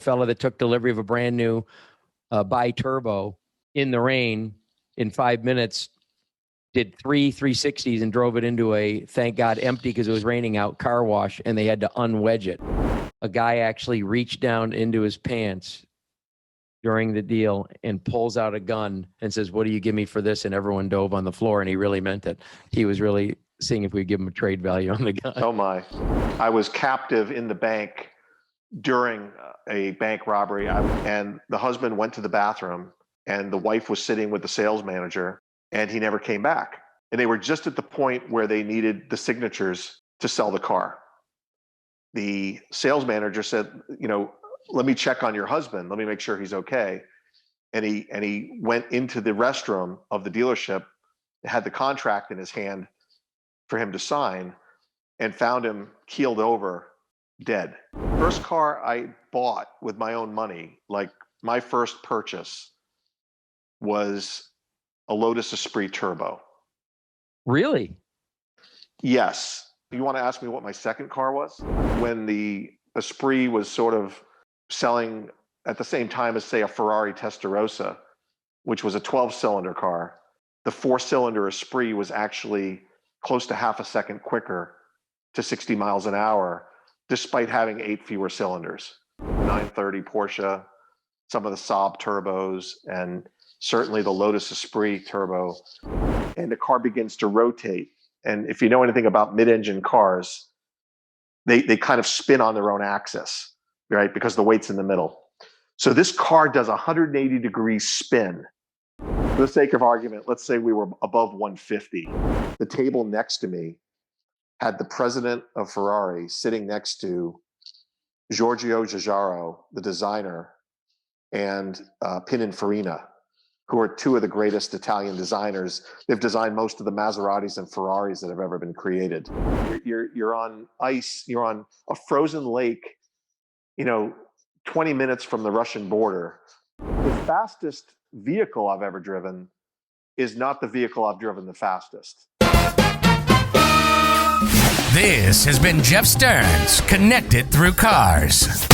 fella that took delivery of a brand new bi-turbo in the rain in 5 minutes, did 360s and drove it into a, thank God, empty because it was raining out, car wash, and they had to unwedge it. A guy actually reached down into his pants during the deal and pulls out a gun and says, "What do you give me for this?" And everyone dove on the floor, and he really meant it. He was really seeing if we give him a trade value on the gun. Oh my. I was captive in the bank during a bank robbery, and the husband went to the bathroom, and the wife was sitting with the sales manager, and he never came back. And they were just at the point where they needed the signatures to sell the car. The sales manager said, "Let me check on your husband. Let me make sure he's okay." And he went into the restroom of the dealership, had the contract in his hand for him to sign, and found him keeled over, dead. First car I bought with my own money, like my first purchase, was a Lotus Esprit Turbo. Really? Yes. You want to ask me what my second car was? When the Esprit was sort of selling at the same time as, say, a Ferrari Testarossa, which was a 12-cylinder car, the 4-cylinder Esprit was actually close to half a second quicker to 60 miles an hour, despite having 8 fewer cylinders. 930 Porsche, some of the Saab turbos, and certainly the Lotus Esprit turbo. And the car begins to rotate. And if you know anything about mid-engine cars, they kind of spin on their own axis, right? Because the weight's in the middle. So this car does a 180-degree spin. For the sake of argument, let's say we were above 150. The table next to me had the president of Ferrari sitting next to Giorgio Giugiaro, the designer, and Pininfarina, who are two of the greatest Italian designers. They've designed most of the Maseratis and Ferraris that have ever been created. You're on ice, you're on a frozen lake, 20 minutes from the Russian border. The fastest vehicle I've ever driven is not the vehicle I've driven the fastest. This has been Jeff Stearns, Connected Through Cars.